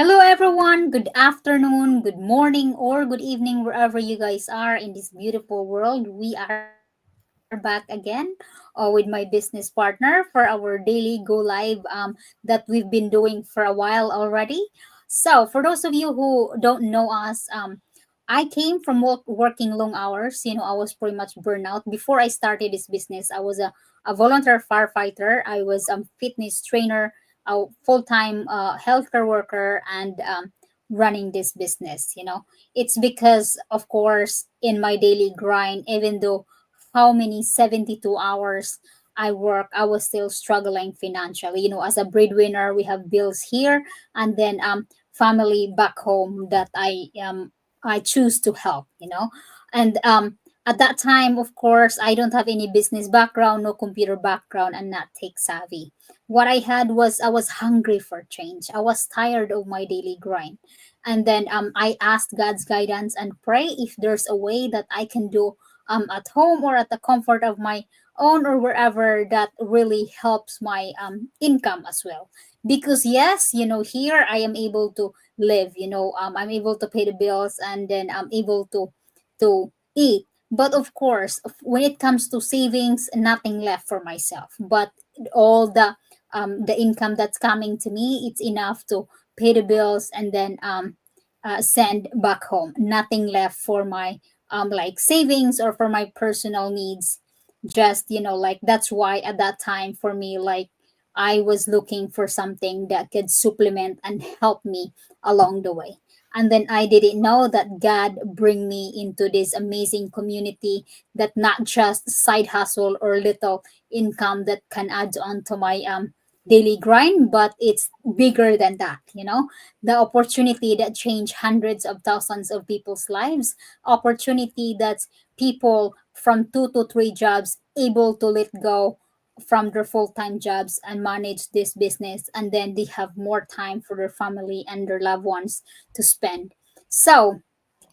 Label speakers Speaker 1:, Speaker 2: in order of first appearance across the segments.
Speaker 1: Hello, everyone. Good afternoon, good morning, or good evening, wherever you guys are in this beautiful world. We are back again with my business partner for our daily go live that we've been doing for a while already. So, for those of you who don't know us, I came from working long hours. I was pretty much burnout. Before I started this business, I was a volunteer firefighter, I was a fitness trainer, a full-time healthcare worker, and running this business. It's because, of course, in my daily grind, even though how many 72 hours I work, I was still struggling financially. As a breadwinner, we have bills here, and then family back home that I choose to help. And at that time, of course, I don't have any business background, no computer background, and not tech savvy. What I had was I was hungry for change. I was tired of my daily grind. And then I asked God's guidance and pray if there's a way that I can do at home or at the comfort of my own or wherever that really helps my income as well. Because yes, here I am able to live. I'm able to pay the bills, and then I'm able to eat. But of course, when it comes to savings, nothing left for myself. But all the income that's coming to me, it's enough to pay the bills and then send back home. Nothing left for my like savings or for my personal needs. Just like that's why at that time for me, like I was looking for something that could supplement and help me along the way. And then I didn't know that God bring me into this amazing community, that not just side hustle or little income that can add on to my daily grind, but it's bigger than that. The opportunity that changed hundreds of thousands of people's lives, opportunity that people from 2 to 3 jobs able to let go from their full-time jobs and manage this business, and then they have more time for their family and their loved ones to spend. So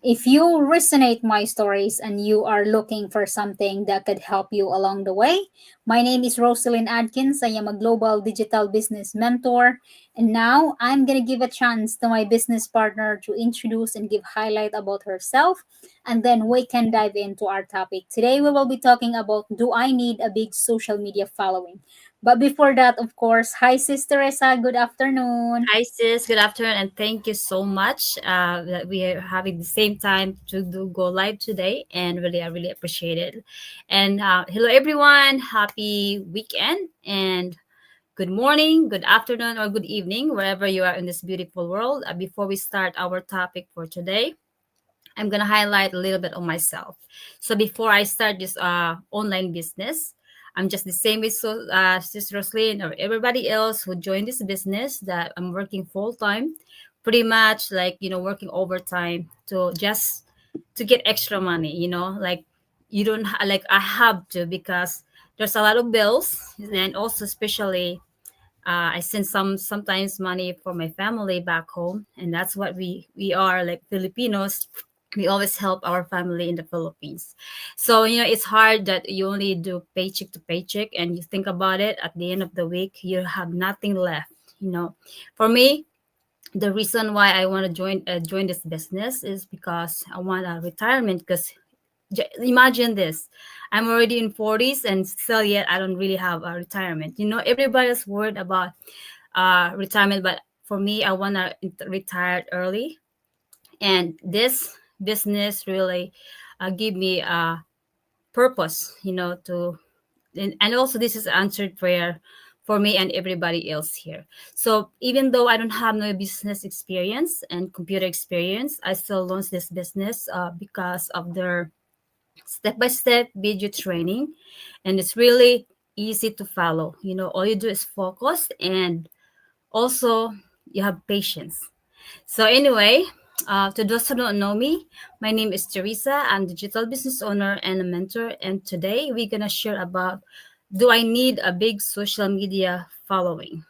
Speaker 1: if you resonate my stories and you are looking for something that could help you along the way, my name is Rosalind Adkins. I am a global digital business mentor. And now I'm going to give a chance to my business partner to introduce and give highlight about herself. And then we can dive into our topic. Today we will be talking about, do I need a big social media following? But before that, of course, hi, Sister Teresa. Good afternoon.
Speaker 2: Hi, sis. Good afternoon, and thank you so much that we are having the same time to go live today, and really, I really appreciate it. And hello, everyone. Happy weekend, and good morning, good afternoon, or good evening, wherever you are in this beautiful world. Before we start our topic for today, I'm gonna highlight a little bit of myself. So before I start this online business, I'm just the same with Sister Roslyn or everybody else who joined this business, that I'm working full time, pretty much like working overtime to get extra money. Like you don't like I have to, because there's a lot of bills, and also especially I send sometimes money for my family back home, and that's what we are like Filipinos. We always help our family in the Philippines. So it's hard that you only do paycheck to paycheck, and you think about it, at the end of the week you have nothing left. For me, the reason why I want to join this business is because I want a retirement. Because imagine this, I'm already in 40s and still yet I don't really have a retirement. Everybody's worried about retirement, but for me, I want to retire early, and this business really give me a purpose, to and also this is answered prayer for me and everybody else here. So even though I don't have no business experience and computer experience, I still launched this business because of their step-by-step video training, and it's really easy to follow. All you do is focus, and also you have patience. So anyway, to those who don't know me, my name is Teresa. I'm digital business owner and a mentor. And today we're gonna share about, do I need a big social media following?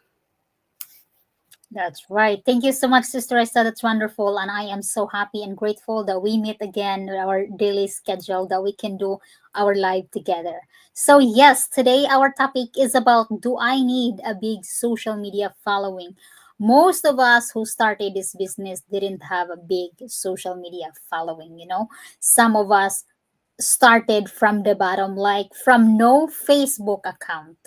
Speaker 1: That's right. Thank you so much, Sister Esther. That's wonderful. And I am so happy and grateful that we meet again with our daily schedule, that we can do our live together. So, yes, today our topic is about, do I need a big social media following? most of us who started this business didn't have a big social media following, you know. Some of us started from the bottom, like from no Facebook account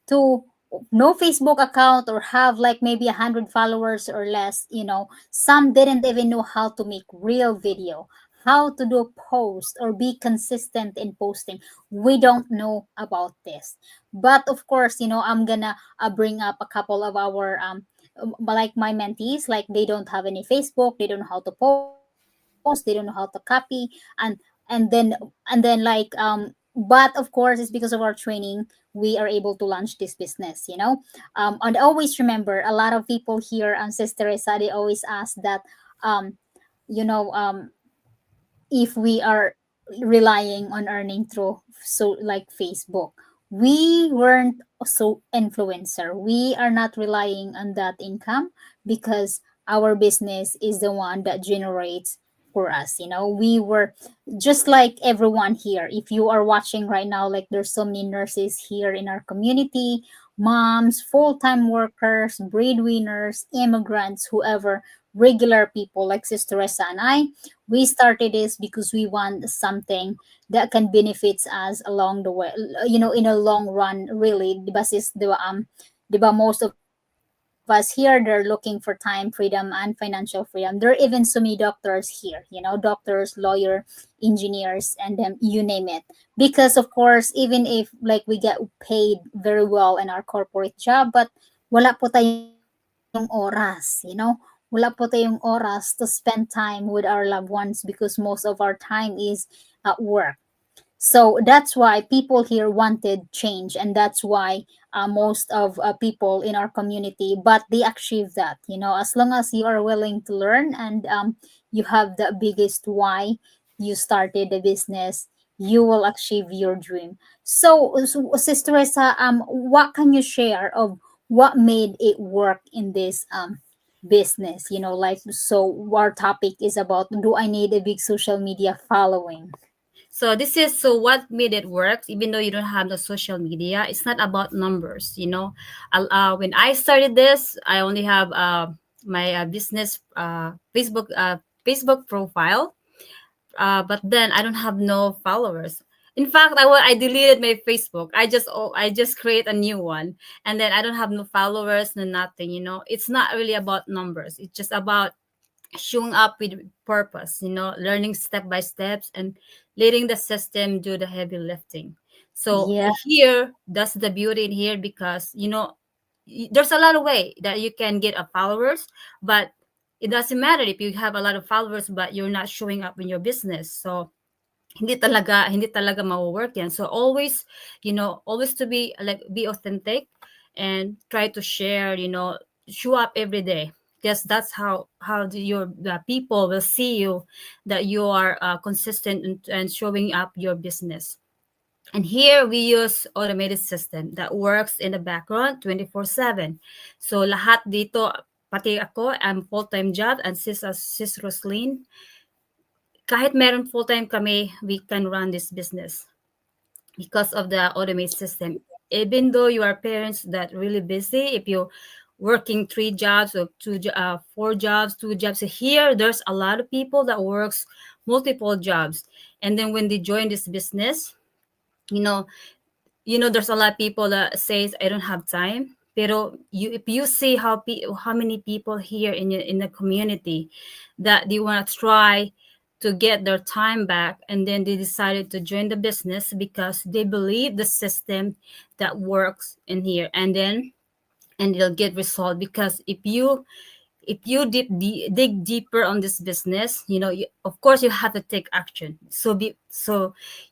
Speaker 1: to no Facebook account, or have like maybe 100 followers or less. You know, some didn't even know how to make real video, how to do post or be consistent in posting. We don't know about this. But of course, you know, I'm gonna bring up a couple of our like my mentees, like they don't have any Facebook, they don't know how to post, they don't know how to copy, and and then like but of course it's because of our training we are able to launch this business, you know. And always remember, a lot of people here on Sister Isa, they always ask that um you know if we are relying on earning through so like Facebook. We weren't so influencer. We are not relying on that income because our business is the one that generates for us. You know, we were just like everyone here. If you are watching right now, like there's so many nurses here in our community, moms, full-time workers, breadwinners, immigrants, whoever, regular people like Sister Ressa and I, we started this because we want something that can benefits us along the way, you know, in a long run. Really, the basis the diba, most of us here, they're looking for time freedom and financial freedom. There are even so many doctors here, you know, doctors, lawyer, engineers, and you name it. Because of course, even if like we get paid very well in our corporate job, but wala po tayong oras, you know, wala po tayong oras to spend time with our loved ones because most of our time is at work. So that's why people here wanted change, and that's why most of people in our community, but they achieve that, you know, as long as you are willing to learn, and you have the biggest why you started the business, you will achieve your dream. So Sister Ressa, what can you share of what made it work in this business? You know, like, so our topic is about, do I need a big social media following?
Speaker 2: So this is so what made it work. Even though you don't have the social media, it's not about numbers. You know, when I started this, I only have my business Facebook profile. But then I don't have no followers. In fact, I deleted my Facebook. I just create a new one, and then I don't have no followers, no nothing. You know, it's not really about numbers. It's just about showing up with purpose, you know, learning step by steps and letting the system do the heavy lifting. So
Speaker 1: Yeah.
Speaker 2: here, that's the beauty in here because, you know, there's a lot of way that you can get a followers, but it doesn't matter if you have a lot of followers, but you're not showing up in your business. So hindi talaga mawo-work yan. So always, you know, always to be like be authentic and try to share, you know, show up every day. Because that's how the people will see you that you are consistent and showing up your business. And here we use automated system that works in the background 24/7. So lahat dito, pati ako, I'm full-time job, and sis Roslyn, kahit meron full-time kami, we can run this business because of the automate system. Even though you are parents that really busy, if you're working 3 jobs or 4 jobs, 2 jobs here, there's a lot of people that works multiple jobs. And then when they join this business, you know, there's a lot of people that says I don't have time. Pero if you see how many people here in the community that they want to try to get their time back, and then they decided to join the business because they believe the system that works in here, and they'll get result. Because if you dig deeper on this business, of course you have to take action. So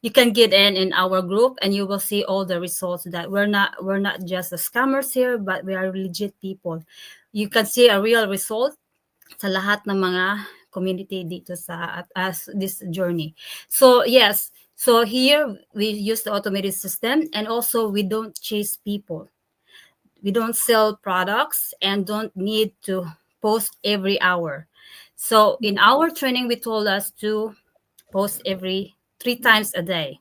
Speaker 2: you can get in our group, and you will see all the results that we're not just the scammers here, but we are legit people. You can see a real result sa lahat ng mga community dito sa at as this journey. So yes, so here we use the automated system, and also we don't chase people. We don't sell products and don't need to post every hour. So in our training, we told us to post every 3 times a day,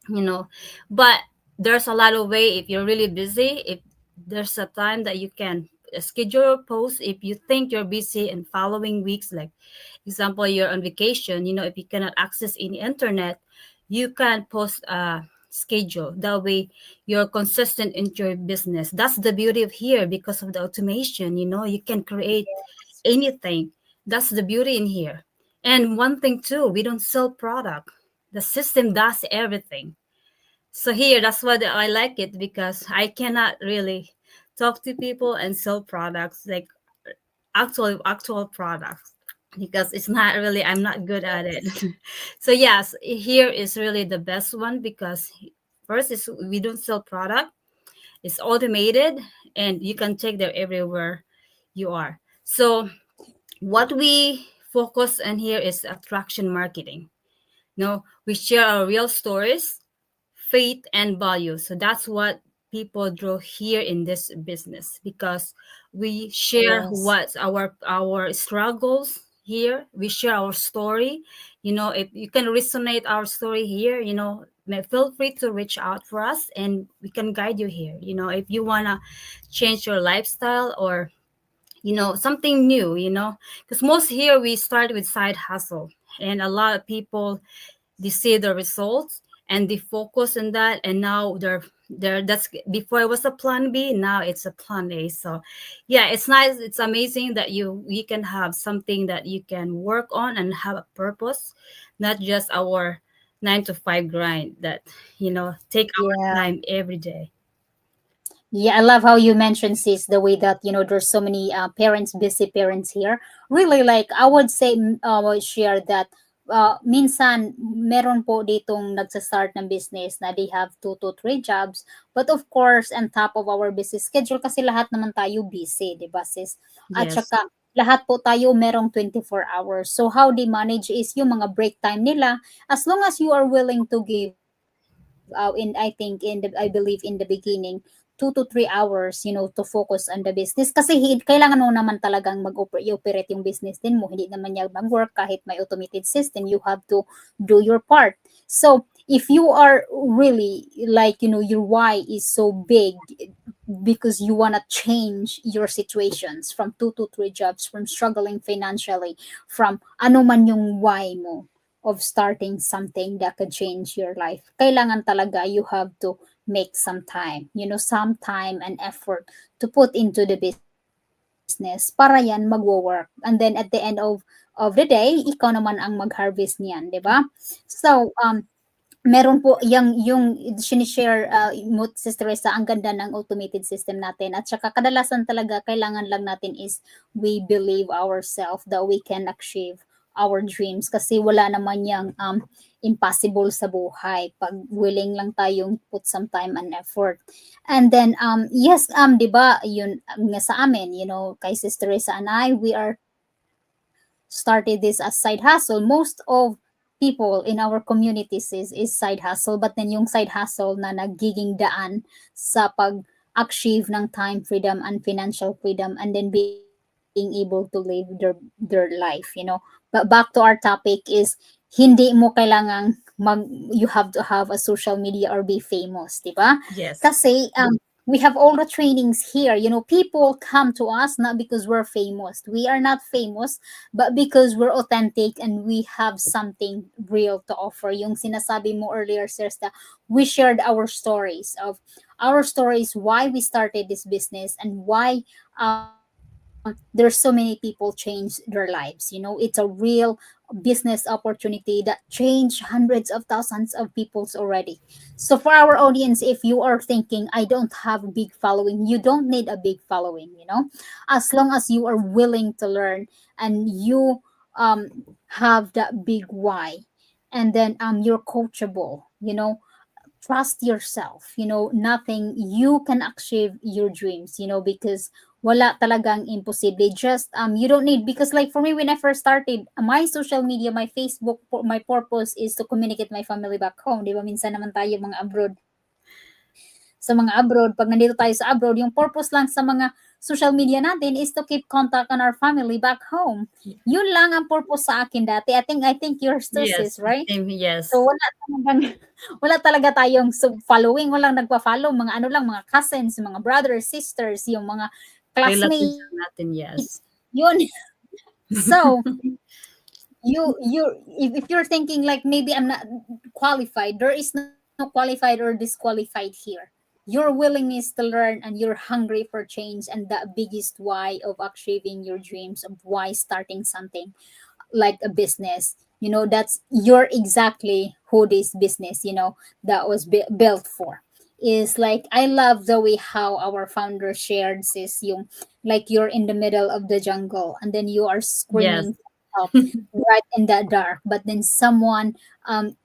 Speaker 2: you know. But there's a lot of way if you're really busy. If there's a time that you can schedule your post if you think you're busy in following weeks. Like example, you're on vacation, if you cannot access any internet, you can post a schedule. That way you're consistent in your business. That's the beauty of here because of the automation. You can create anything. That's the beauty in here. And one thing too, we don't sell product. The system does everything. So here, that's why I like it, because I cannot really talk to people and sell products like actual products, because it's not really, I'm not good at it. So yes, here is really the best one, because first is we don't sell product, it's automated, and you can take them everywhere you are. So what we focus on here is attraction marketing. No, we share our real stories, faith, and value. So that's what people draw here in this business, because we share
Speaker 1: Yes.
Speaker 2: what's our struggles here. We share our story. If you can resonate our story here, feel free to reach out for us, and we can guide you here. If you wanna change your lifestyle, or something new, because most here we start with side hustle, and a lot of people, they see the results and they focus on that, and now they're that's before it was a plan B, now it's a plan A. So yeah, it's nice, it's amazing that you can have something that you can work on and have a purpose, not just our 9 to 5 grind that take our
Speaker 1: Yeah.
Speaker 2: time every day.
Speaker 1: Yeah, I love how you mentioned, sis, the way that, there's so many parents, busy parents here. Really, like, I would say, share that minsan, meron po ditong nagsa-start ng business na they have 2 to 3 jobs. But of course, on top of our busy schedule, kasi lahat naman tayo busy, di ba, sis? At
Speaker 2: Yes.
Speaker 1: saka, lahat po tayo merong 24 hours. So, how they manage is yung mga break time nila. As long as you are willing to give out, I believe in the beginning, 2 to 3 hours, to focus on the business. Kasi kailangan mo naman talagang i-operate yung business din mo. Hindi naman niya mag-work kahit may automated system. You have to do your part. So, if you are really, like, your why is so big, because you want to change your situations from 2 to 3 jobs, from struggling financially, from ano man yung why mo of starting something that could change your life. Kailangan talaga you have to make some time, some time and effort to put into the business para yan magwo-work. And then at the end of the day, ikaw naman ang mag-harvest niyan, 'di ba? So, meron po yung sinishare, mo, Sister Teresa, ang ganda ng automated system natin. At saka kadalasan talaga kailangan lang natin is we believe ourselves that we can achieve our dreams, kasi wala naman yang impossible sa buhay pag willing lang tayong put some time and effort. And then yes, 'di ba, yun nga sa amin, kay Sister Teresa and I, we are started this as side hustle. Most of people in our communities is side hustle, but then yung side hustle na nagiging daan sa pag-achieve ng time freedom and financial freedom, and then being able to live their life. But back to our topic is, hindi mo kailangang you have to have a social media or be famous, di ba?
Speaker 2: Yes.
Speaker 1: Kasi we have all the trainings here. People come to us not because we're famous. We are not famous, but because we're authentic and we have something real to offer. Yung sinasabi mo earlier, Sirs, that we shared our stories, why we started this business, and why there's so many people change their lives. It's a real business opportunity that changed hundreds of thousands of people's already. So for our audience, if you are thinking, I don't have a big following, you don't need a big following. As long as you are willing to learn, and you um have that big why, and then you're coachable. Trust yourself. Nothing, you can achieve your dreams. Because wala talagang imposible. Just you don't need, because like for me, when I first started my social media, my Facebook, my purpose is to communicate my family back home. Di ba, minsan naman tayo mga abroad, pag nandito tayo sa abroad, yung purpose lang sa mga social media natin is to keep contact on our family back home. Yun lang ang purpose sa akin dati. I think yours too,
Speaker 2: Yes.
Speaker 1: sis, right?
Speaker 2: Same. Yes.
Speaker 1: So wala talagang wala talaga tayong following, walang nagpa-follow, mga ano lang, mga cousins, mga brothers, sisters, yung mga
Speaker 2: relatives or
Speaker 1: classmates,
Speaker 2: nothing,
Speaker 1: yun.
Speaker 2: yes.
Speaker 1: So if you're thinking like maybe I'm not qualified, there is no qualified or disqualified here. Your willingness to learn and you're hungry for change, and the biggest why of achieving your dreams, of why starting something like a business, that's you're exactly who this business, that was built for. Is like, I love the way how our founder shared this, yung like you're in the middle of the jungle and then you are
Speaker 2: Yes.
Speaker 1: screaming for help right in the dark, but then someone,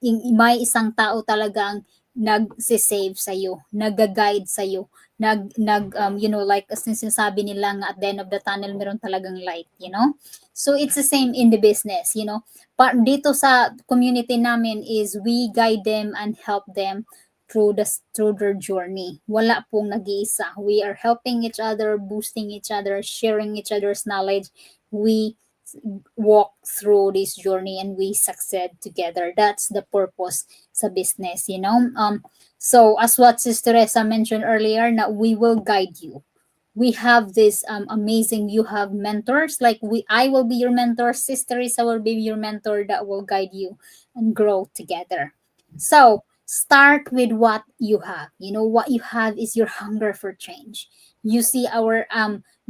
Speaker 1: may isang tao talagang nag-save sa'yo, nag-guide sa'yo, like as sinasabi nila nga, at the end of the tunnel meron talagang light. So it's the same in the business. Dito sa community namin is we guide them and help them through their journey. Wala pong nag-iisa. We are helping each other, boosting each other, sharing each other's knowledge. We walk through this journey and we succeed together. That's the purpose sa business. So as what Sister Teresa mentioned earlier, na we will guide you. We have this amazing, you have mentors, like I will be your mentor, Sister Teresa will be your mentor, that will guide you and grow together. So start with what you have. What you have is your hunger for change. You see our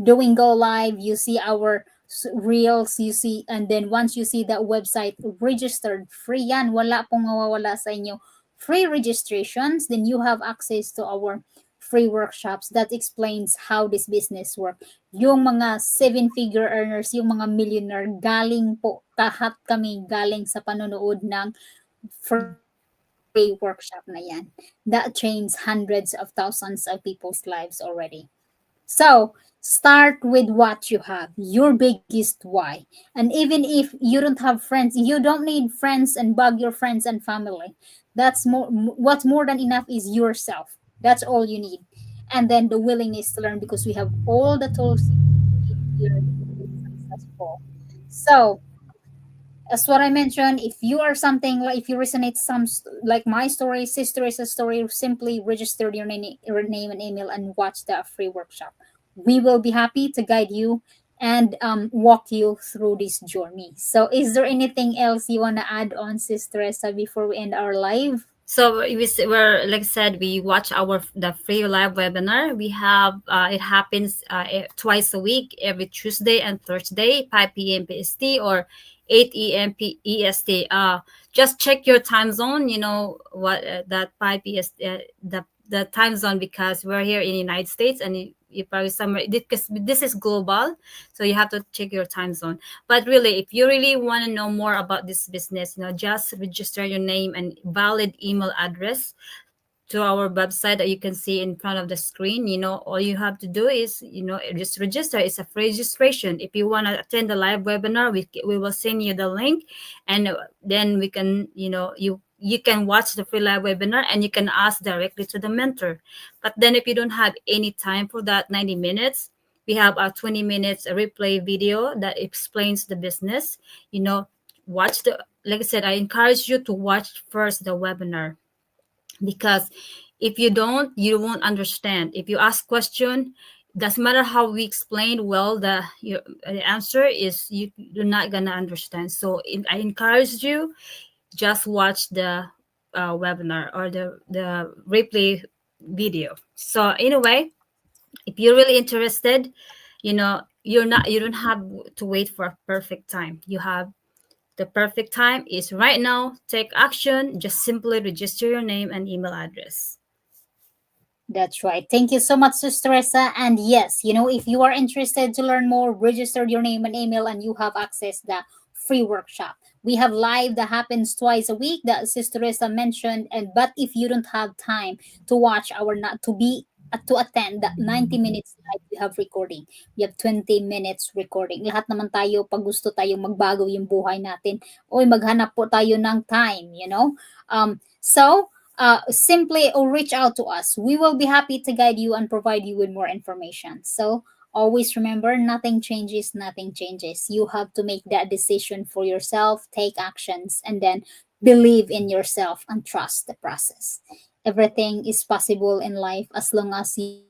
Speaker 1: doing go live, you see our reels, you see, and then once you see that website, registered, free yan, wala pong mawawala sa inyo, free registrations, then you have access to our free workshops that explains how this business work. Yung mga seven-figure earners, yung mga millionaire, galing po, kahat kami galing sa panonood ng free workshop na yan. That changed hundreds of thousands of people's lives already. So start with what you have, your biggest why. And even if you don't have friends, you don't need friends and bug your friends and family. What's more than enough is yourself. That's all you need. And then the willingness to learn, because we have all the tools you need here to be successful. So as what I mentioned, if you are something like, if you resonate like my story, sister is a story, simply register your name and email and watch the free workshop. We will be happy to guide you and walk you through this journey. So, is there anything else you want to add on, Sister Esa, before we end our live?
Speaker 2: So we're, like I said, we watch our the free live webinar. We have it happens twice a week, every Tuesday and Thursday, 5 p.m. PST or 8 a.m. EST. Just check your time zone. You know what that 5 PST, the time zone, because we're here in the United States, and you probably somewhere, because this is global, so you have to check your time zone. But really, if you really want to know more about this business, just register your name and valid email address to our website that you can see in front of the screen. All you have to do is, just register. It's a free registration. If you want to attend the live webinar, we will send you the link, and then we can, you can watch the free live webinar and you can ask directly to the mentor. But then if you don't have any time for that 90 minutes, we have a 20 minutes replay video that explains the business. you know Watch the, like I said, I encourage you to watch first the webinar, because if you don't, you won't understand. If you ask question, doesn't matter how we explain well, the answer is, you're not gonna understand. So I encourage you, just watch the webinar or the replay video. So anyway, if you're really interested, you don't have to wait for a perfect time. You have The perfect time is right now. Take action. Just simply register your name and email address.
Speaker 1: That's right. Thank you so much, Sister Teresa. And yes, if you are interested to learn more, register your name and email, and you have access the free workshop. We have live that happens twice a week that Sister Teresa mentioned. And but if you don't have time to watch our not to be to attend the 90 minutes live, we have recording. We have 20 minutes recording. Lahat naman tayo, pag gusto tayong magbago yung buhay natin, oy, maghanap po tayo ng time. So simply or reach out to us. We will be happy to guide you and provide you with more information. So always remember, nothing changes, nothing changes. You have to make that decision for yourself, take actions, and then believe in yourself and trust the process. Everything is possible in life as long as you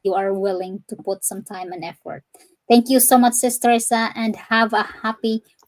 Speaker 1: you are willing to put some time and effort. Thank you so much, Sister Isa, and have a happy